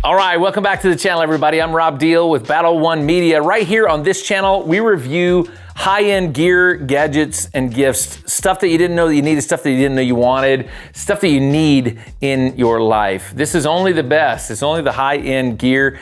All right, welcome back to the channel, everybody. I'm Rob Deal with Battle One Media. Right here on this channel, we review high-end gear, gadgets, and gifts. Stuff that you didn't know that you needed, stuff that you didn't know you wanted, stuff that you need in your life. This is only the best. It's only the high-end gear.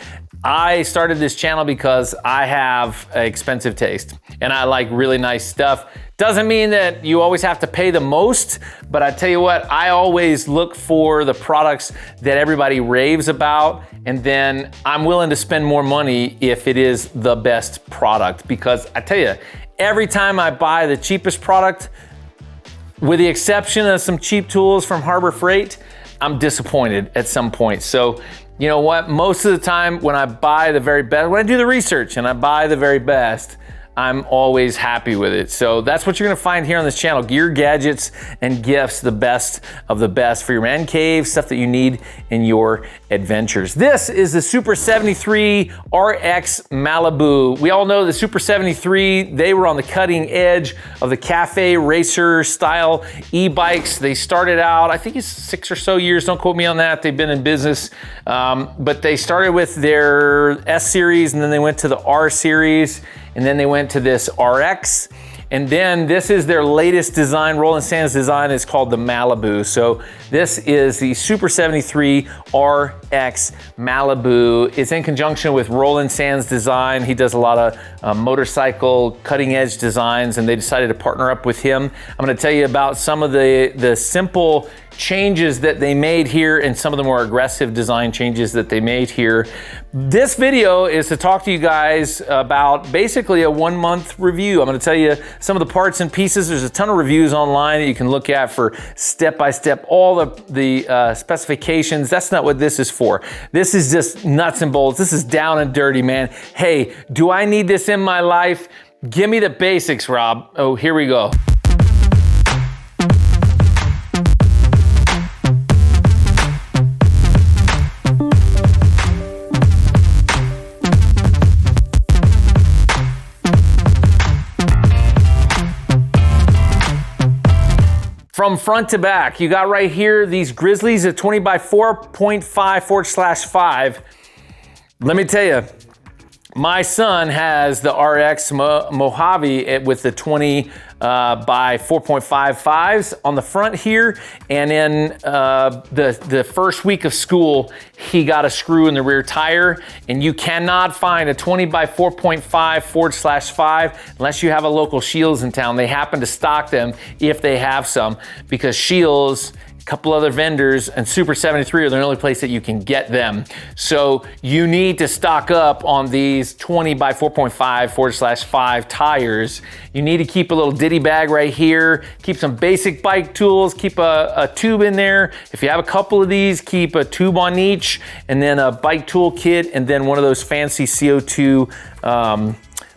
I started this channel because I have expensive taste and I like really nice stuff. Doesn't mean that you always have to pay the most, but I tell you what, I always look for the products that everybody raves about, and then I'm willing to spend more money if it is the best product, because I tell you, every time I buy the cheapest product, with the exception of some cheap tools from Harbor Freight, I'm disappointed at some point. So, you know what? Most of the time when I buy the very best, when I do the research and I buy the very best, I'm always happy with it. So that's what you're gonna find here on this channel: gear, gadgets, and gifts, the best of the best for your man cave, stuff that you need in your adventures. This is the Super 73 RX Malibu. We all know the Super 73, they were on the cutting edge of the cafe racer style e-bikes. They started out, I think it's 6 or so years, don't quote me on that, they've been in business, but they started with their S series, and then they went to the R series, and then they went to this RX, and then this is their latest design. Roland Sands Design is called the Malibu. So this is the Super 73 RX Malibu. It's in conjunction with Roland Sands Design. He does a lot of motorcycle cutting edge designs, and they decided to partner up with him. I'm gonna tell you about some of the simple changes that they made here and some of the more aggressive design changes that they made here. This video is to talk to you guys about basically a 1-month review. I'm gonna tell you some of the parts and pieces. There's a ton of reviews online that you can look at for step-by-step, all the specifications. That's not what this is for. This is just nuts and bolts. This is down and dirty, man. Hey, do I need this in my life? Give me the basics, Rob. Oh, here we go. From front to back, you got right here these GRZLYs at 20 by 4.5/5. Let me tell you, my son has the RX Mojave with the 20 by 4.55s on the front here, and in the first week of school, he got a screw in the rear tire, and you cannot find a 20 by 4.5/5 unless you have a local Scheels in town. They happen to stock them if they have some, because Scheels, a couple other vendors, and Super 73 are the only place that you can get them. So you need to stock up on these 20 by 4.5/5 tires. You need to keep a little ditty bag right here, keep some basic bike tools, keep a tube in there. If you have a couple of these, keep a tube on each, and then a bike tool kit, and then one of those fancy CO2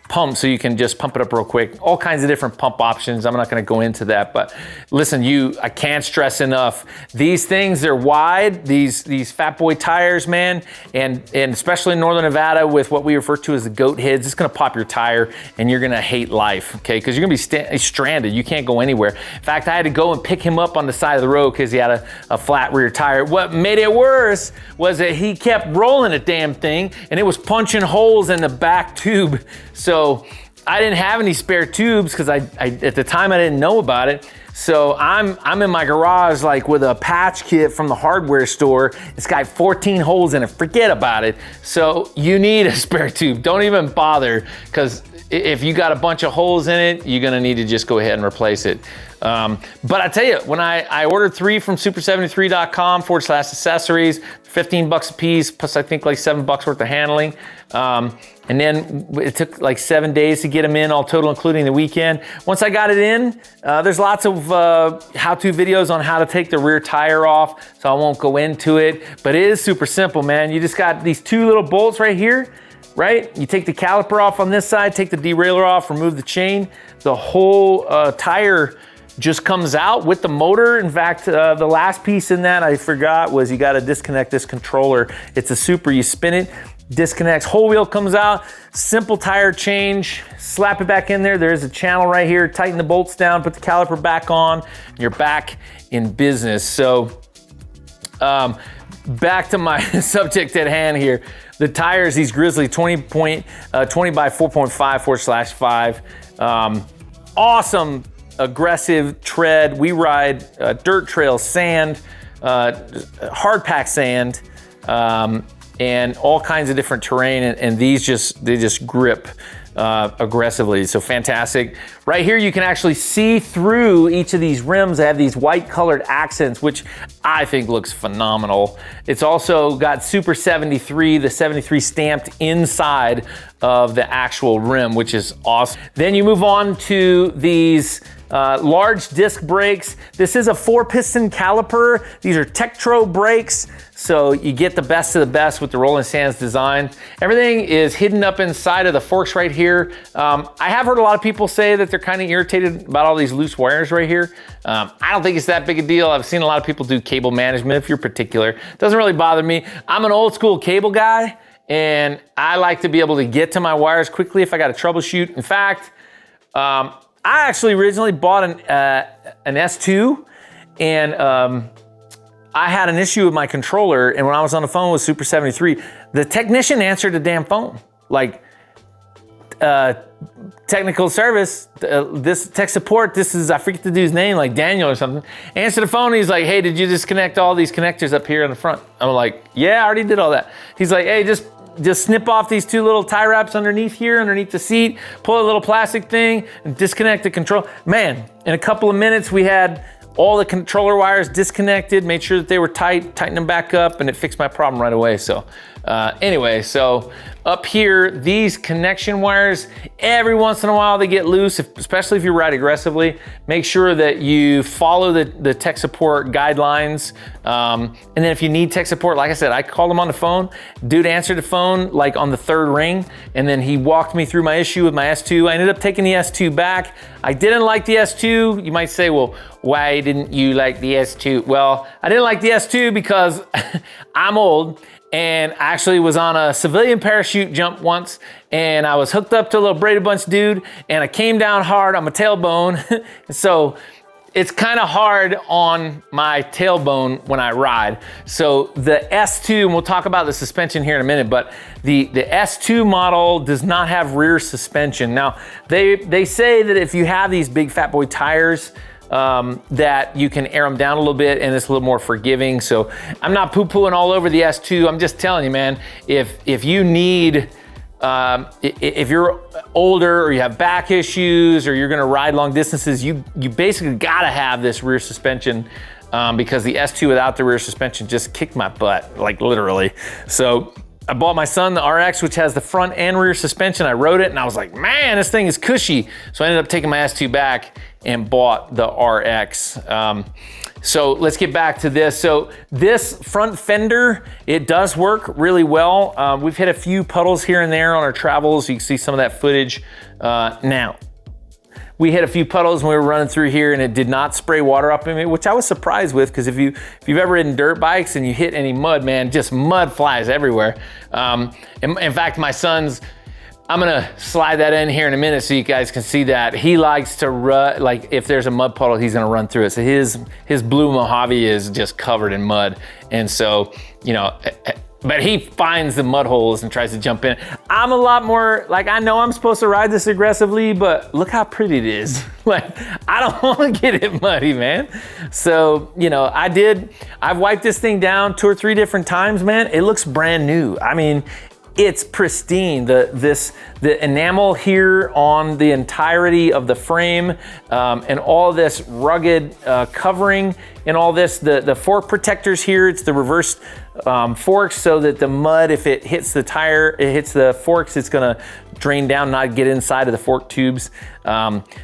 pump, so you can just pump it up real quick. All kinds of different pump options. I'm not gonna go into that, but listen, I can't stress enough. These things, they're wide, these fat boy tires, man, and especially in Northern Nevada with what we refer to as the goat heads, it's gonna pop your tire and you're gonna hate life, okay? Because you're gonna be stranded. You can't go anywhere. In fact, I had to go and pick him up on the side of the road because he had a flat rear tire. What made it worse was that he kept rolling the damn thing and it was punching holes in the back tube. So I didn't have any spare tubes because I at the time I didn't know about it. So I'm in my garage like with a patch kit from the hardware store. It's got 14 holes in it. Forget about it. So you need a spare tube. Don't even bother, because if you got a bunch of holes in it, you're gonna need to just go ahead and replace it. But I tell you, when I ordered 3 from super73.com/accessories, 15 bucks a piece, plus I think like $7 worth of handling. And then it took like 7 days to get them in, all total, including the weekend. Once I got it in, there's lots of how-to videos on how to take the rear tire off, so I won't go into it, but it is super simple, man. You just got these 2 little bolts right here, right? You take the caliper off on this side, take the derailleur off, remove the chain. The whole tire just comes out with the motor. In fact, the last piece in that I forgot was you gotta disconnect this controller. It's a Super, you spin it, disconnects, whole wheel comes out, simple tire change, slap it back in there. There's a channel right here, tighten the bolts down, put the caliper back on, you're back in business. So back to my subject at hand here. The tires, these GRZLY 20 by 4.5/5. Awesome, aggressive tread. We ride dirt trail, sand, hard pack sand, and all kinds of different terrain. And these they just grip aggressively, so fantastic. Right here you can actually see through each of these rims. They have these white colored accents, which I think looks phenomenal. It's also got Super73, the 73 stamped inside of the actual rim, which is awesome. Then you move on to these large disc brakes. This is a 4-piston caliper. These are Tektro brakes, so you get the best of the best with the Roland Sands design. Everything is hidden up inside of the forks right here. I have heard a lot of people say that they're kind of irritated about all these loose wires right here. I don't think it's that big a deal. I've seen a lot of people do cable management if you're particular. It doesn't really bother me. I'm an old school cable guy, and I like to be able to get to my wires quickly if I got to troubleshoot. In fact, I actually originally bought an S2, and I had an issue with my controller, and when I was on the phone with Super73, the technician answered the damn phone. Like, technical service, this tech support, this is, I forget the dude's name, like Daniel or something. Answered the phone, and he's like, hey, did you disconnect all these connectors up here in the front? I'm like, yeah, I already did all that. He's like, hey, just snip off these 2 little tie wraps underneath here, underneath the seat, pull a little plastic thing, and disconnect the control. Man, in a couple of minutes, we had all the controller wires disconnected, made sure that they were tight, tightened them back up, and it fixed my problem right away. So anyway, so up here, these connection wires, every once in a while they get loose, especially if you ride aggressively. Make sure that you follow the tech support guidelines. And then if you need tech support, like I said, I called him on the phone. Dude answered the phone like on the 3rd ring, and then he walked me through my issue with my S2. I ended up taking the S2 back. I didn't like the S2. You might say, well, why didn't you like the S2? Well, I didn't like the S2 because I'm old, and I actually was on a civilian parachute jump once, and I was hooked up to a little Brady Bunch dude, and I came down hard on my tailbone. So it's kind of hard on my tailbone when I ride. So the S2, and we'll talk about the suspension here in a minute, but the S2 model does not have rear suspension. Now, they say that if you have these big fat boy tires, that you can air them down a little bit and it's a little more forgiving. So I'm not poo-pooing all over the S2. I'm just telling you, man, if you need, if you're older or you have back issues or you're gonna ride long distances, you basically gotta have this rear suspension, because the S2 without the rear suspension just kicked my butt, like literally. So I bought my son the RX, which has the front and rear suspension. I rode it and I was like, man, this thing is cushy. So I ended up taking my S2 back and bought the RX. So let's get back to this. So this front fender, it does work really well. We've hit a few puddles here and there on our travels. You can see some of that footage. Now, we hit a few puddles when we were running through here and it did not spray water up in me, which I was surprised with, because if you've ever ridden dirt bikes and you hit any mud, man, just mud flies everywhere. In fact, my son's, I'm gonna slide that in here in a minute so you guys can see that. He likes to run, like if there's a mud puddle, he's gonna run through it. So his blue Mojave is just covered in mud. And so, you know, but he finds the mud holes and tries to jump in. I'm a lot more, like, I know I'm supposed to ride this aggressively, but look how pretty it is. Like, I don't wanna get it muddy, man. So, you know, I've wiped this thing down 2 or 3 different times, man. It looks brand new. I mean, it's pristine. The enamel here on the entirety of the frame, and all this rugged covering and all this, the fork protectors here, it's the reverse forks, so that the mud, if it hits the tire, it hits the forks, it's gonna drain down, not get inside of the fork tubes.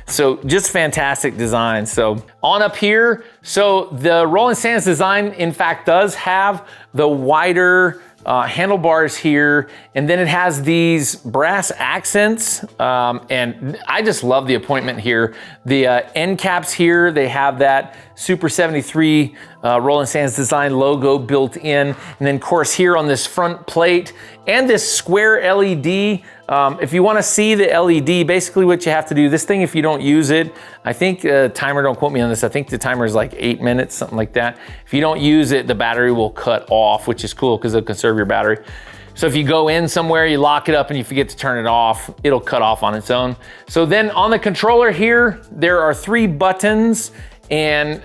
So just fantastic design. So on up here, so the Roland Sands design, in fact, does have the wider handlebars here, and then it has these brass accents, and I just love the appointment here. The end caps here, they have that Super73 Roland Sands Design logo built in. And then of course here on this front plate and this square LED, if you want to see the LED, basically what you have to do, this thing, if you don't use it, I think timer, don't quote me on this, I think the timer is like 8 minutes, something like that. If you don't use it, the battery will cut off, which is cool because it'll conserve your battery. So if you go in somewhere, you lock it up and you forget to turn it off, it'll cut off on its own. So then on the controller here, there are 3 buttons. And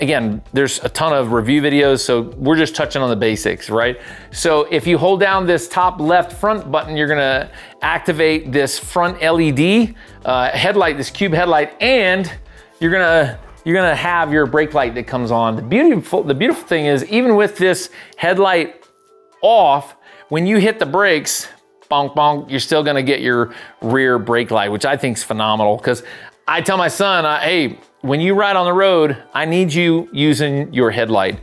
again, there's a ton of review videos, so we're just touching on the basics, right? So if you hold down this top left front button, you're gonna activate this front LED headlight, this cube headlight, and you're gonna have your brake light that comes on. The beautiful thing is, even with this headlight off, when you hit the brakes, bonk, bonk, you're still gonna get your rear brake light, which I think is phenomenal, because I tell my son, hey, when you ride on the road, I need you using your headlight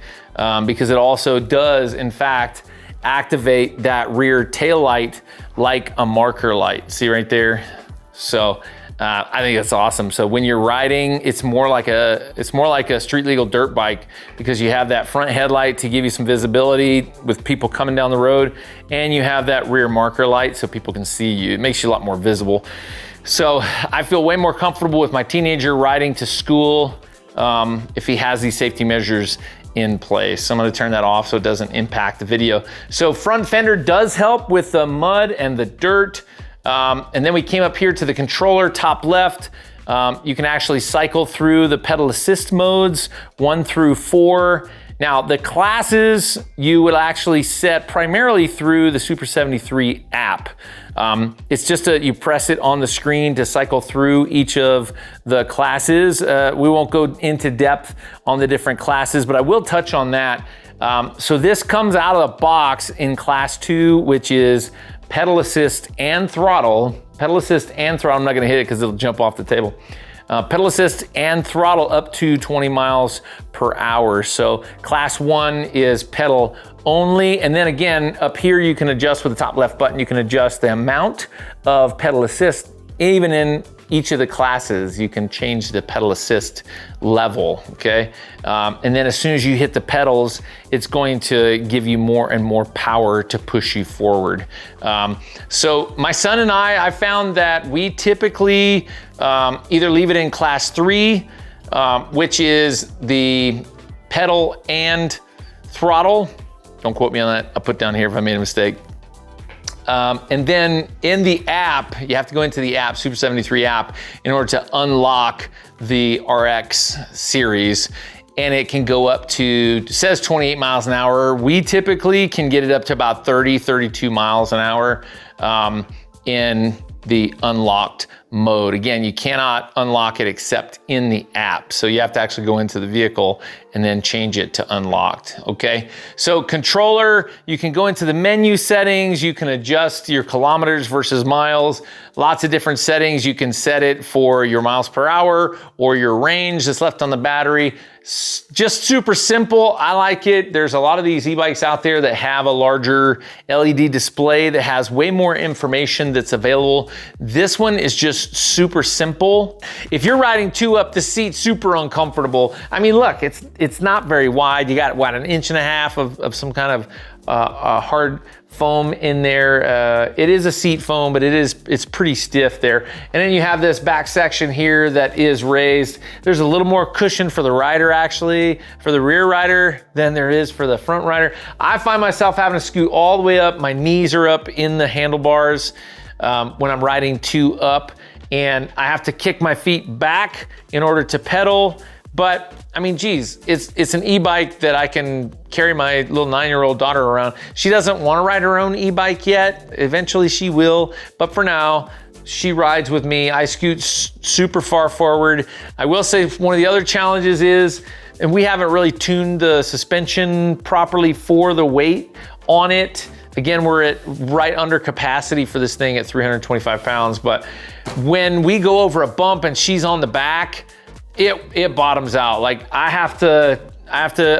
because it also does, in fact, activate that rear tail light like a marker light. See right there? So I think that's awesome. So when you're riding, it's more like a street legal dirt bike because you have that front headlight to give you some visibility with people coming down the road, and you have that rear marker light so people can see you. It makes you a lot more visible. So I feel way more comfortable with my teenager riding to school if he has these safety measures in place. So I'm gonna turn that off so it doesn't impact the video. So front fender does help with the mud and the dirt. And then we came up here to the controller, top left. You can actually cycle through the pedal assist modes, 1 through 4. Now the classes you will actually set primarily through the Super73 app. It's just you press it on the screen to cycle through each of the classes. We won't go into depth on the different classes, but I will touch on that. So this comes out of the box in class 2, which is pedal assist and throttle. Pedal assist and throttle, I'm not gonna hit it because it'll jump off the table. Pedal assist and throttle up to 20 miles per hour. So class 1 is pedal only. And then again, up here, you can adjust with the top left button, you can adjust the amount of pedal assist. Even in each of the classes, you can change the pedal assist level, okay? And then as soon as you hit the pedals, it's going to give you more and more power to push you forward. So my son and I found that we typically either leave it in class 3, which is the pedal and throttle. Don't quote me on that. I'll put down here if I made a mistake. And then in the app, you have to go into the app, Super73 app, in order to unlock the RX series. And it can go up to, it says 28 miles an hour. We typically can get it up to about 30, 32 miles an hour in the unlocked mode. Again, you cannot unlock it except in the app. So you have to actually go into the vehicle and then change it to unlocked, okay? So controller, you can go into the menu settings, you can adjust your kilometers versus miles, lots of different settings. You can set it for your miles per hour or your range that's left on the battery. Just super simple, I like it. There's a lot of these e-bikes out there that have a larger LED display that has way more information that's available. This one is just super simple. If you're riding 2 up, the seat's super uncomfortable. I mean, look, it's not very wide. You got, what, 1.5 inches of some kind of hard foam in there. It is a seat foam, but it's pretty stiff there. And then you have this back section here that is raised. There's a little more cushion for the rider, actually, for the rear rider than there is for the front rider. I find myself having to scoot all the way up. My knees are up in the handlebars when I'm riding 2 up, and I have to kick my feet back in order to pedal. But I mean, geez, it's an e-bike that I can carry my little 9-year-old daughter around. She doesn't want to ride her own e-bike yet. Eventually she will, but for now, she rides with me. I scoot super far forward. I will say one of the other challenges is, and we haven't really tuned the suspension properly for the weight on it. Again, we're at right under capacity for this thing at 325 pounds, but when we go over a bump and she's on the back, it bottoms out. Like I have to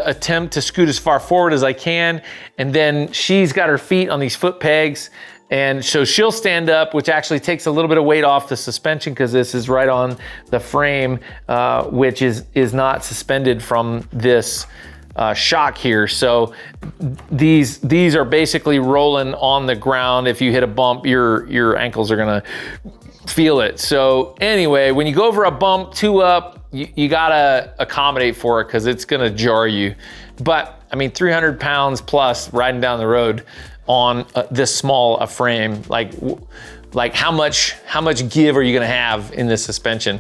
attempt to scoot as far forward as I can, and then she's got her feet on these foot pegs, And so she'll stand up, which actually takes a little bit of weight off the suspension because this is right on the frame, which is not suspended from this shock here. So these are basically rolling on the ground. If you hit a bump, your ankles are gonna feel it. So anyway, when you go over a bump, two up, you gotta accommodate for it because it's gonna jar you. But I mean, 300 pounds plus riding down the road on this small a frame, like how much give are you gonna have in this suspension?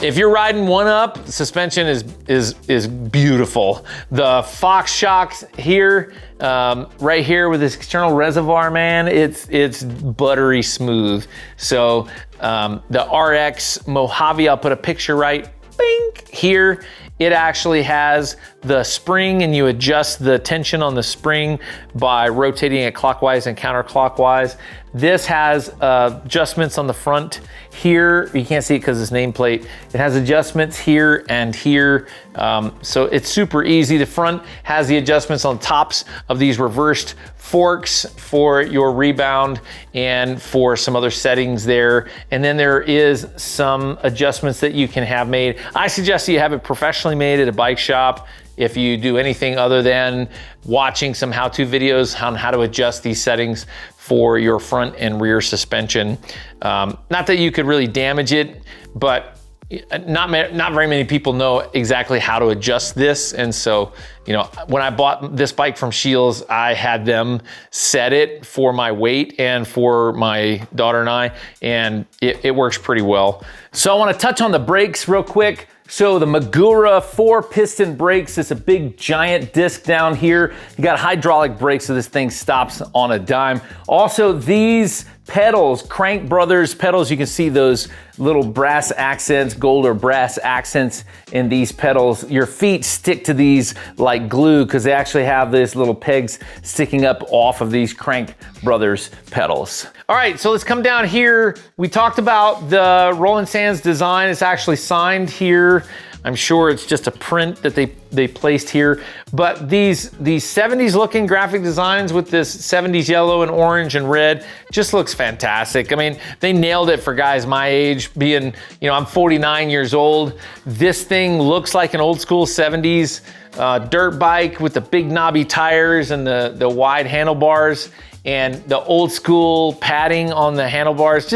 If you're riding one up, suspension is beautiful. The Fox shocks here, right here with this external reservoir, man, it's buttery smooth. So the RX Mojave, I'll put a picture right here. It actually has the spring, and you adjust the tension on the spring by rotating it clockwise and counterclockwise. This has adjustments on the front here. You can't see it because it's nameplate. It has adjustments here and here. So it's super easy. The front has the adjustments on tops of these reversed forks for your rebound and for some other settings there. And then there is some adjustments that you can have made. I suggest you have it professionally made at a bike shop. If you do anything other than watching some how-to videos on how to adjust these settings for your front and rear suspension. Not that you could really damage it, but not very many people know exactly how to adjust this. And so, you know, when I bought this bike from Scheels, I had them set it for my weight and for my daughter and I, and it works pretty well. So I want to touch on the brakes real quick. So the Magura 4-piston brakes, it's a big giant disc down here. You got hydraulic brakes, so this thing stops on a dime. Also, these pedals, Crank Brothers pedals, you can see those little brass accents, gold or brass accents in these pedals. Your feet stick to these like glue because they actually have these little pegs sticking up off of these Crank Brothers pedals. All right, so let's come down here. We talked about the Roland Sands design. It's actually signed here. I'm sure it's just a print that they placed here. But these 70s looking graphic designs with this 70s yellow and orange and red just looks fantastic. I mean, they nailed it for guys my age, being, you know, I'm 49 years old. This thing looks like an old school 70s dirt bike with the big knobby tires and the wide handlebars and the old school padding on the handlebars.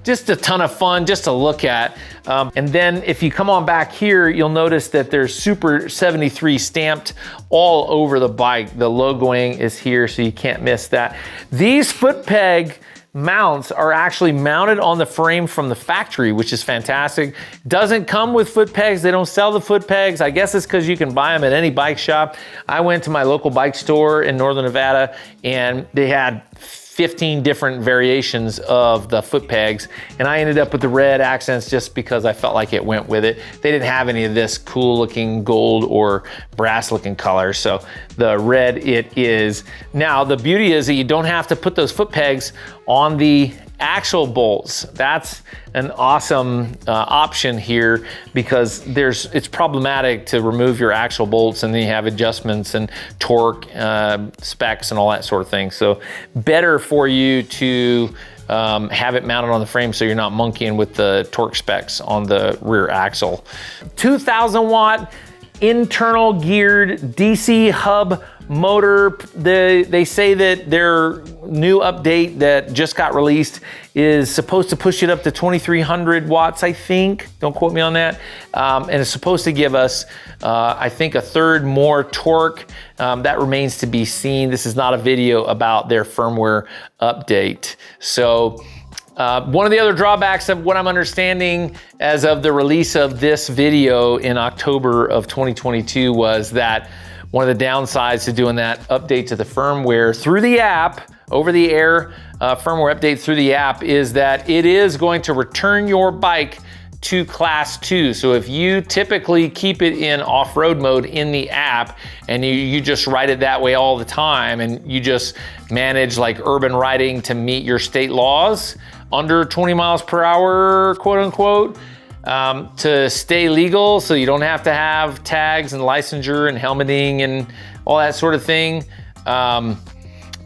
Just a ton of fun just to look at. And then if you come on back here, you'll notice that there's Super73 stamped all over the bike. The logoing is here, so you can't miss that. These foot peg mounts are actually mounted on the frame from the factory, which is fantastic. Doesn't come with foot pegs. They don't sell the foot pegs. I guess it's because you can buy them at any bike shop. I went to my local bike store in Northern Nevada and they had 15 different variations of the foot pegs, and I ended up with the red accents just because I felt like it went with it. They didn't have any of this cool looking gold or brass looking color, so the red it is. Now the beauty is that you don't have to put those foot pegs on the axle bolts. That's an awesome option here because it's problematic to remove your axle bolts and then you have adjustments and torque specs and all that sort of thing. So better for you to have it mounted on the frame so you're not monkeying with the torque specs on the rear axle. 2,000 watt internal geared DC hub motor. They say that their new update that just got released is supposed to push it up to 2,300 watts, I think. Don't quote me on that. And it's supposed to give us, I think, a third more torque. That remains to be seen. This is not a video about their firmware update. So one of the other drawbacks of what I'm understanding as of the release of this video in October of 2022 was that one of the downsides to doing that update to the firmware through the app, over the air firmware update through the app, is that it is going to return your bike to class 2. So if you typically keep it in off-road mode in the app and you just ride it that way all the time and you just manage like urban riding to meet your state laws under 20 miles per hour, quote unquote, to stay legal so you don't have to have tags and licensure and helmeting and all that sort of thing.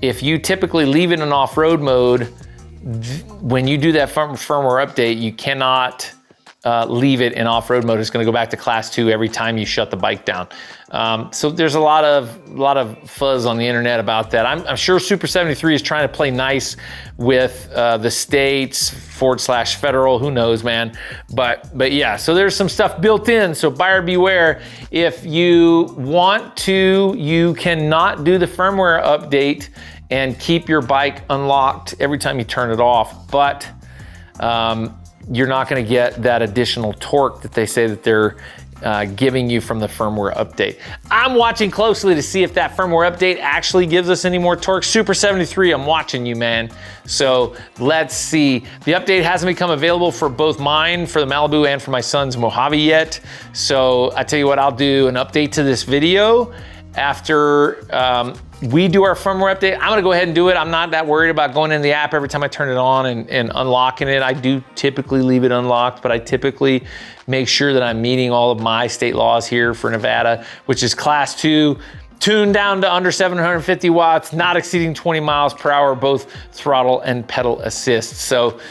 if you typically leave it in off-road mode, when you do that firmware update, you cannot leave it in off-road mode. It's gonna go back to class 2 every time you shut the bike down. So there's a lot of fuzz on the internet about that. I'm sure Super73 is trying to play nice with the states / federal, who knows, man. But yeah, so there's some stuff built in, so buyer beware. If you want to, you cannot do the firmware update and keep your bike unlocked every time you turn it off, but you're not gonna get that additional torque that they say that they're giving you from the firmware update. I'm watching closely to see if that firmware update actually gives us any more torque. Super73, I'm watching you, man. So let's see. The update hasn't become available for both mine, for the Malibu, and for my son's Mojave yet. So I tell you what, I'll do an update to this video after we do our firmware update. I'm gonna go ahead and do it. I'm not that worried about going in the app every time I turn it on and unlocking it. I do typically leave it unlocked, but I typically make sure that I'm meeting all of my state laws here for Nevada, which is class 2, tuned down to under 750 watts, not exceeding 20 miles per hour, both throttle and pedal assist. So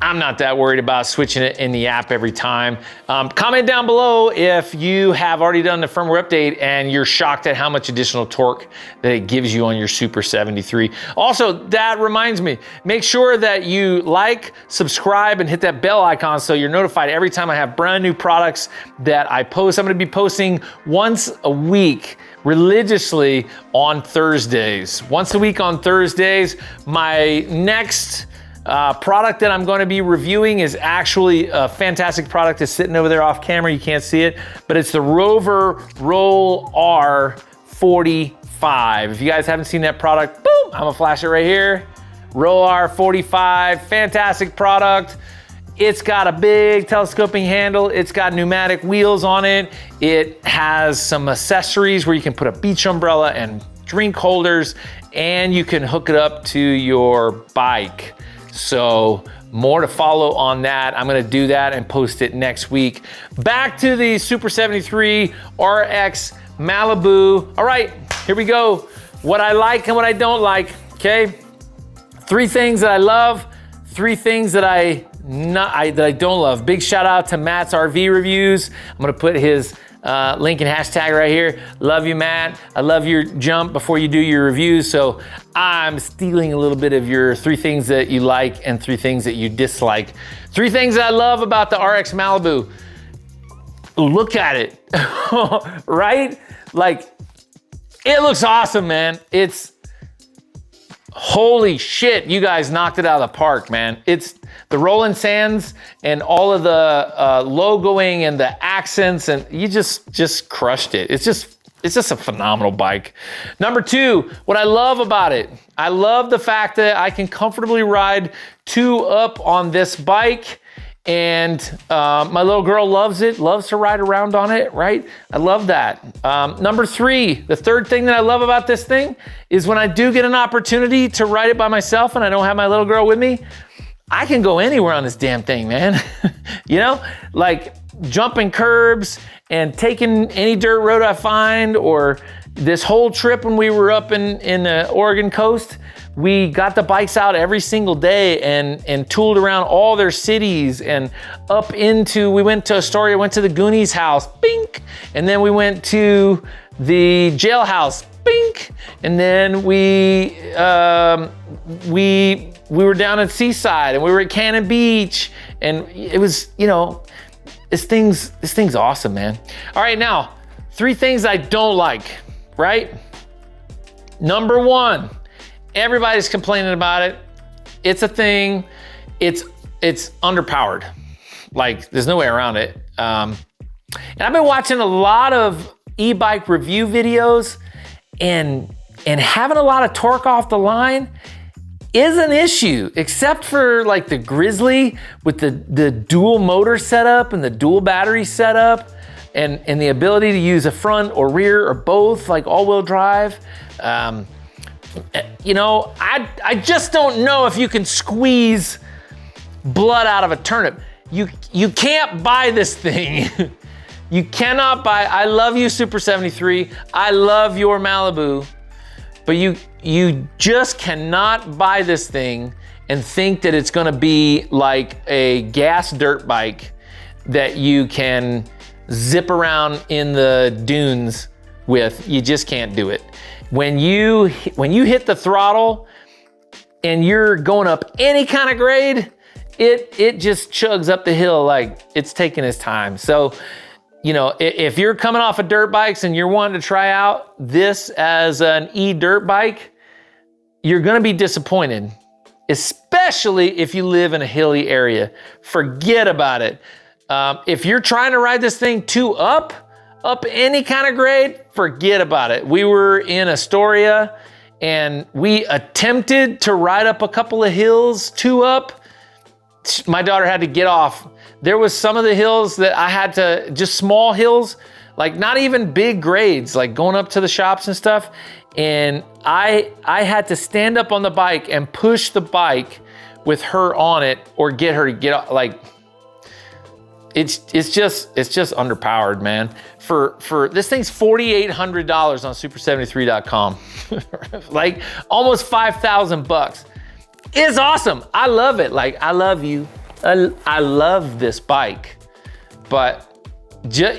I'm not that worried about switching it in the app every time. Comment down below if you have already done the firmware update and you're shocked at how much additional torque that it gives you on your Super73. Also, that reminds me, make sure that you like, subscribe, and hit that bell icon so you're notified every time I have brand new products that I post. I'm gonna be posting once a week religiously on Thursdays. Once a week on Thursdays. My next product that I'm going to be reviewing is actually a fantastic product. It's sitting over there off camera, you can't see it, but it's the Rover Roll R45. If you guys haven't seen that product, boom, I'm gonna flash it right here. Roll R45, fantastic product. It's got a big telescoping handle. It's got pneumatic wheels on it. It has some accessories where you can put a beach umbrella and drink holders, and you can hook it up to your bike. So more to follow on that. I'm gonna do that and post it next week. Back to the Super73 RX Malibu. All right, here we go. What I like and what I don't like, okay? 3 things that I love, 3 things that I don't love. Big shout out to Matt's RV Reviews. I'm gonna put his link and hashtag right here. Love you, Matt. I love your jump before you do your reviews. So I'm stealing a little bit of your 3 things that you like and 3 things that you dislike. 3 things that I love about the RX Malibu. Look at it, right? Like, it looks awesome, man. It's, holy shit, you guys knocked it out of the park, man. It's the Roland Sands and all of the logoing and the accents, and you just crushed it. It's just a phenomenal bike. Number 2, what I love about it, I love the fact that I can comfortably ride 2 up on this bike, and my little girl loves it, loves to ride around on it, right? I love that. Number 3, the 3rd thing that I love about this thing is when I do get an opportunity to ride it by myself and I don't have my little girl with me, I can go anywhere on this damn thing, man. You know, like jumping curbs and taking any dirt road I find, or this whole trip when we were up in the Oregon coast, we got the bikes out every single day and tooled around all their cities and up into, we went to Astoria, went to the Goonies house, bink, and then we went to the jailhouse, bink, and then we were down at Seaside and we were at Cannon Beach, and it was, you know, this thing's awesome, man. All right, now, 3 things I don't like, right? Number 1, everybody's complaining about it. It's a thing. It's underpowered. Like, there's no way around it. And I've been watching a lot of e-bike review videos, and having a lot of torque off the line is an issue, except for like the GRZLY with the dual motor setup and the dual battery setup, and the ability to use a front or rear or both, like all-wheel drive. You know, I just don't know if you can squeeze blood out of a turnip. You can't buy this thing. You cannot buy, I love you, Super73. I love your Malibu, but you just cannot buy this thing and think that it's gonna be like a gas dirt bike that you can zip around in the dunes with. You just can't do it. When you hit the throttle and you're going up any kind of grade, it just chugs up the hill like it's taking its time. So, you know, if you're coming off of dirt bikes and you're wanting to try out this as an e-dirt bike, you're gonna be disappointed, especially if you live in a hilly area. Forget about it. If you're trying to ride this thing up any kind of grade, forget about it. We were in Astoria and we attempted to ride up a couple of hills, 2 up. My daughter had to get off. There was some of the hills that I had to, just small hills, like not even big grades, like going up to the shops and stuff. And I had to stand up on the bike and push the bike with her on it or get her to get off. Like, it's just underpowered, man. For this thing's $4,800 on Super73.com. Like almost 5,000 bucks. It's awesome. I love it. Like, I love you. I love this bike. But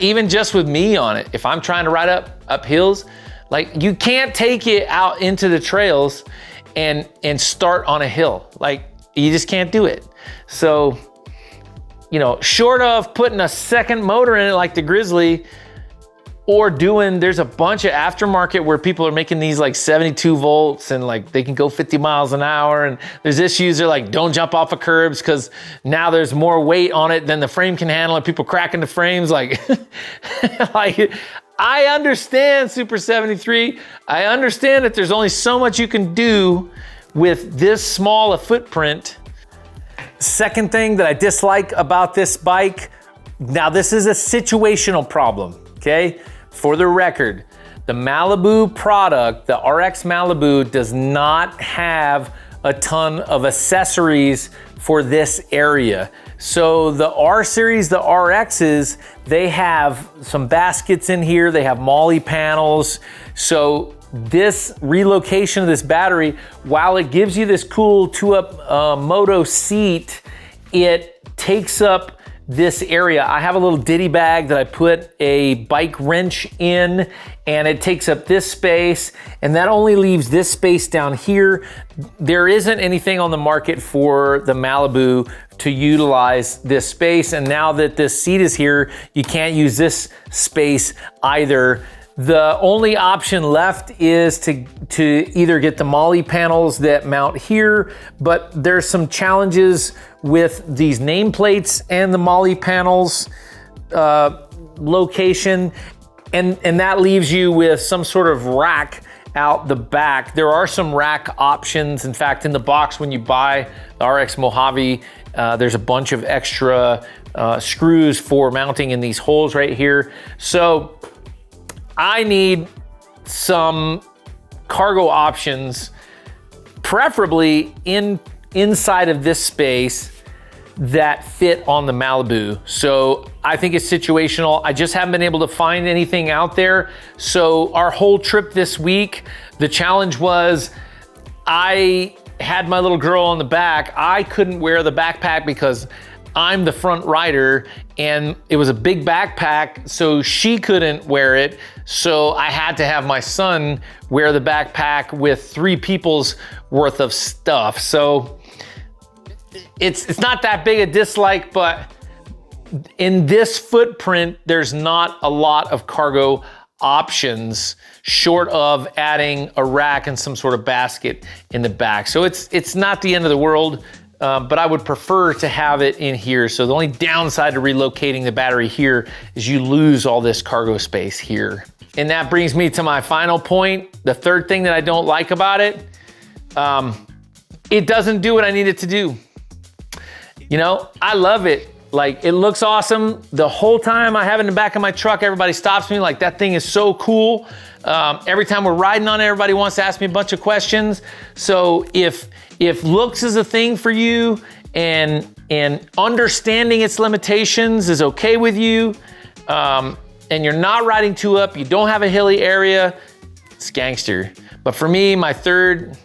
even just with me on it, if I'm trying to ride up hills, like you can't take it out into the trails and start on a hill. Like you just can't do it. So, you know, short of putting a second motor in it like the GRZLY, or there's a bunch of aftermarket where people are making these like 72 volts and like they can go 50 miles an hour. And there's issues, they're like, don't jump off of curbs because now there's more weight on it than the frame can handle and people cracking the frames. Like, like I understand Super 73. I understand that there's only so much you can do with this small a footprint. Second thing that I dislike about this bike, now this is a situational problem, okay? For the record, the Malibu product, the RX Malibu, does not have a ton of accessories for this area. So the R series, the RXs, they have some baskets in here, they have MOLLE panels. So this relocation of this battery, while it gives you this cool 2-up moto seat, it takes up this area. I have a little ditty bag that I put a bike wrench in, and it takes up this space, and that only leaves this space down here. There isn't anything on the market for the Malibu to utilize this space, and now that this seat is here, you can't use this space either. The only option left is to either get the MOLLE panels that mount here, but there's some challenges with these nameplates and the MOLLE panels location, and that leaves you with some sort of rack out the back. There are some rack options. In fact, in the box when you buy the RX Mojave, there's a bunch of extra screws for mounting in these holes right here. So I need some cargo options, preferably inside of this space that fit on the Malibu. So I think it's situational. I just haven't been able to find anything out there. So our whole trip this week, the challenge was I had my little girl on the back. I couldn't wear the backpack because I'm the front rider and it was a big backpack, so she couldn't wear it. So I had to have my son wear the backpack with 3 people's worth of stuff. So it's not that big a dislike, but in this footprint, there's not a lot of cargo options short of adding a rack and some sort of basket in the back. So it's not the end of the world. But I would prefer to have it in here. So the only downside to relocating the battery here is you lose all this cargo space here. And that brings me to my final point. The third thing that I don't like about it, it doesn't do what I need it to do. You know, I love it. Like, it looks awesome. The whole time I have it in the back of my truck, everybody stops me like, that thing is so cool. Every time we're riding on it, everybody wants to ask me a bunch of questions. So if looks is a thing for you and understanding its limitations is okay with you, and you're not riding 2-up, you don't have a hilly area, it's gangster. But for me, my third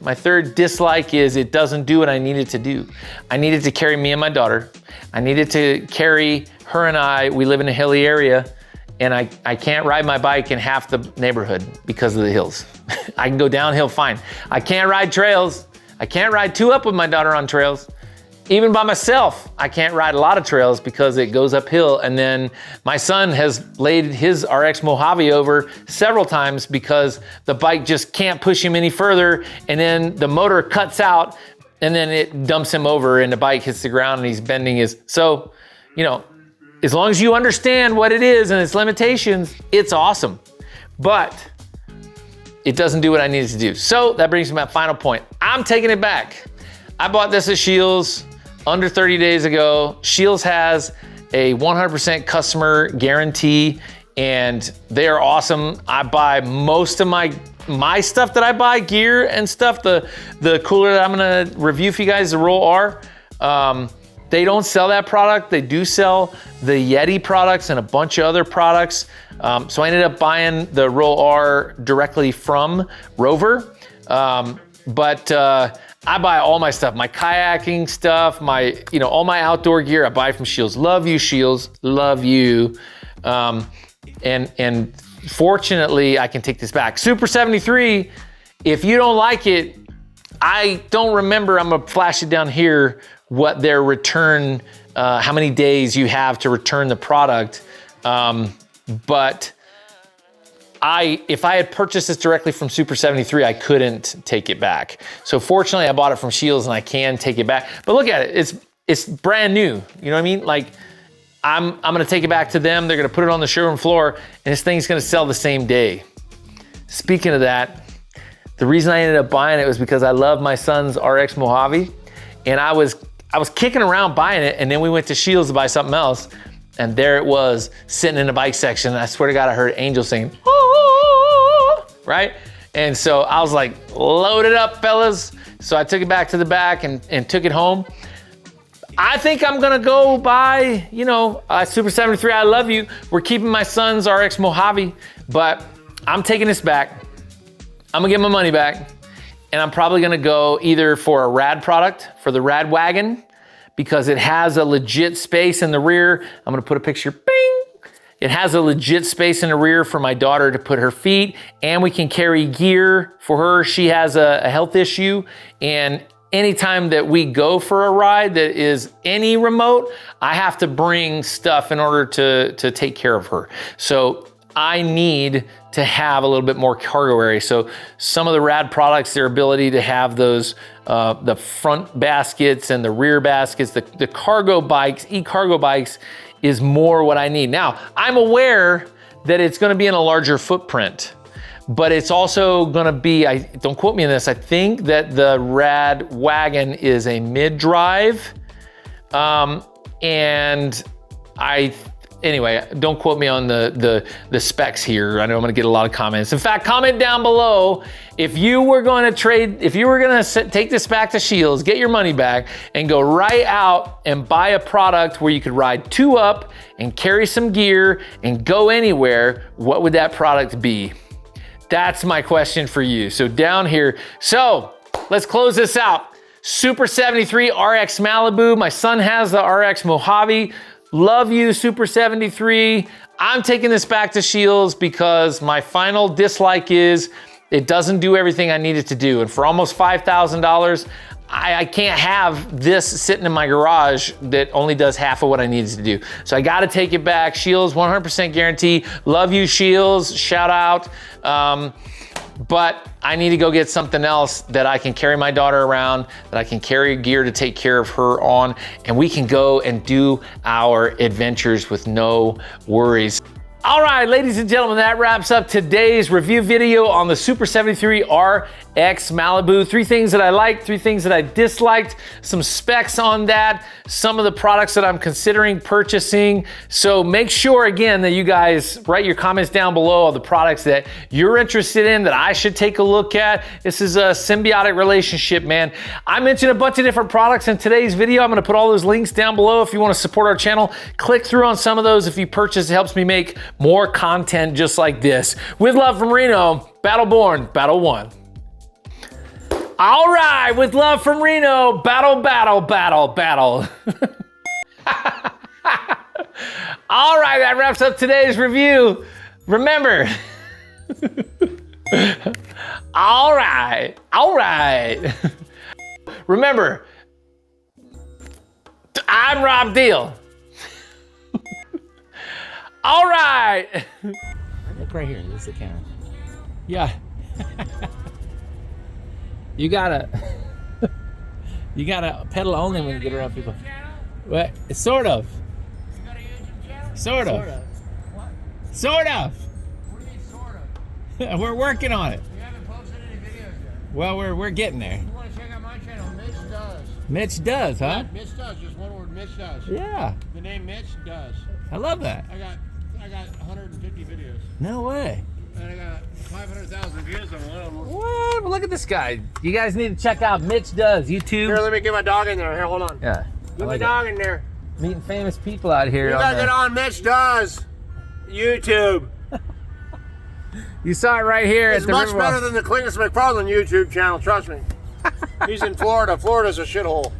dislike is it doesn't do what I need it to do. I need it to carry me and my daughter. I need it to carry her and I. We live in a hilly area, and I can't ride my bike in half the neighborhood because of the hills. I can go downhill fine. I can't ride trails. I can't ride 2-up with my daughter on trails. Even by myself, I can't ride a lot of trails because it goes uphill. And then my son has laid his RX Mojave over several times because the bike just can't push him any further. And then the motor cuts out and then it dumps him over and the bike hits the ground and he's bending his. So, you know, as long as you understand what it is and its limitations, it's awesome. But it doesn't do what I need it to do. So that brings me to my final point. I'm taking it back. I bought this at SCHEELS under 30 days ago. SCHEELS has a 100% customer guarantee and they are awesome. I buy most of my stuff that I buy, gear and stuff, the cooler that I'm gonna review for you guys, the Roll R, they don't sell that product. They do sell the Yeti products and a bunch of other products. So I ended up buying the Roll R directly from Rover. I buy all my stuff, my kayaking stuff, all my outdoor gear, I buy from SCHEELS. Love you, SCHEELS, love you. And fortunately, I can take this back. Super73, if you don't like it, I don't remember, I'm gonna flash it down here, what their return, how many days you have to return the product. But if I had purchased this directly from Super73, I couldn't take it back. So fortunately, I bought it from SCHEELS and I can take it back. But look at it, it's brand new. You know what I mean? Like, I'm gonna take it back to them. They're gonna put it on the showroom floor and this thing's gonna sell the same day. Speaking of that, the reason I ended up buying it was because I love my son's RX Mojave, and I was kicking around buying it, and then we went to SCHEELS to buy something else, and there it was sitting in the bike section, and I swear to God, I heard Angel singing, oh, right? And so I was like, load it up, fellas. So I took it back to the back and took it home. I think I'm gonna go buy, Super73, I love you. We're keeping my son's RX Mojave, but I'm taking this back. I'm gonna get my money back, and I'm probably gonna go either for a Rad product, for the Rad Wagon, because it has a legit space in the rear. I'm gonna put a picture, bing! It has a legit space in the rear for my daughter to put her feet, and we can carry gear for her. She has a health issue, and anytime that we go for a ride that is any remote, I have to bring stuff in order to take care of her. So I need to have a little bit more cargo area. So some of the Rad products, their ability to have those, the front baskets and the rear baskets, the cargo bikes, e-cargo bikes is more what I need. Now, I'm aware that it's gonna be in a larger footprint, but it's also gonna be, don't quote me on this, I think that the Rad Wagon is a mid-drive, anyway, don't quote me on the specs here. I know I'm gonna get a lot of comments. In fact, comment down below if you were gonna take this back to SCHEELS, get your money back, and go right out and buy a product where you could ride 2-up and carry some gear and go anywhere, what would that product be? That's my question for you. So down here, so let's close this out. Super73 RX Malibu. My son has the RX Mojave. Love you, Super73. I'm taking this back to SCHEELS because my final dislike is it doesn't do everything I need it to do. And for almost $5,000, I can't have this sitting in my garage that only does half of what I needed to do. So I gotta take it back. SCHEELS, 100% guarantee. Love you, SCHEELS, shout out. But I need to go get something else that I can carry my daughter around, that I can carry gear to take care of her on, and we can go and do our adventures with no worries. All right, ladies and gentlemen, that wraps up today's review video on the Super73 RX Malibu. 3 things that I liked, 3 things that I disliked, some specs on that, some of the products that I'm considering purchasing. So make sure, again, that you guys write your comments down below of the products that you're interested in that I should take a look at. This is a symbiotic relationship, man. I mentioned a bunch of different products in today's video. I'm gonna put all those links down below if you wanna support our channel. Click through on some of those if you purchase. It helps me make more content just like this. With love from Reno, Battleborn, Battle One. All right, with love from Reno, battle, battle, battle, battle. All right, that wraps up today's review. Remember, all right. Remember, I'm Rob Deal. All right. Look right here, this is the camera. Yeah. You gotta pedal only when you get around people. What? Sort of. Sort of. What? Sort of. What do you mean sort of? We're working on it. You haven't posted any videos yet. Well, we're getting there. You want to check out my channel, MitchDoes. MitchDoes, huh? Yeah, MitchDoes, just one word, MitchDoes. Yeah. The name MitchDoes. I love that. I got 150 videos. No way. And I got 500,000 views on one of them. What? Well, look at this guy. You guys need to check out MitchDoes YouTube. Here, let me get my dog in there. Here, hold on. Yeah. Get my dog in there. Meeting famous people out here. You gotta get on MitchDoes YouTube. You saw it right here It's at the much Riverwalk. better than the Clingus McFarland YouTube channel, trust me. He's in Florida. Florida's a shithole.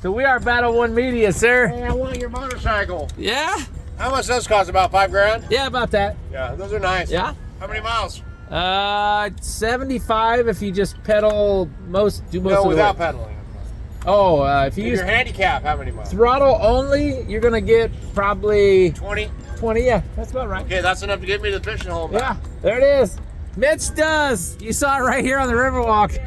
So we are Battle One Media, sir. Hey, I want your motorcycle. Yeah? How much does this cost? About $5 grand? Yeah, about that. Yeah, those are nice. Yeah? How many miles? 75 if you just pedal do most of the way. Without pedaling. Oh, if you If use you're handicap, how many miles? throttle only, you're gonna get probably 20? 20, yeah, that's about right. Okay, that's enough to get me to the fishing hole. Yeah, there it is. MitchDoes. You saw it right here on the Riverwalk.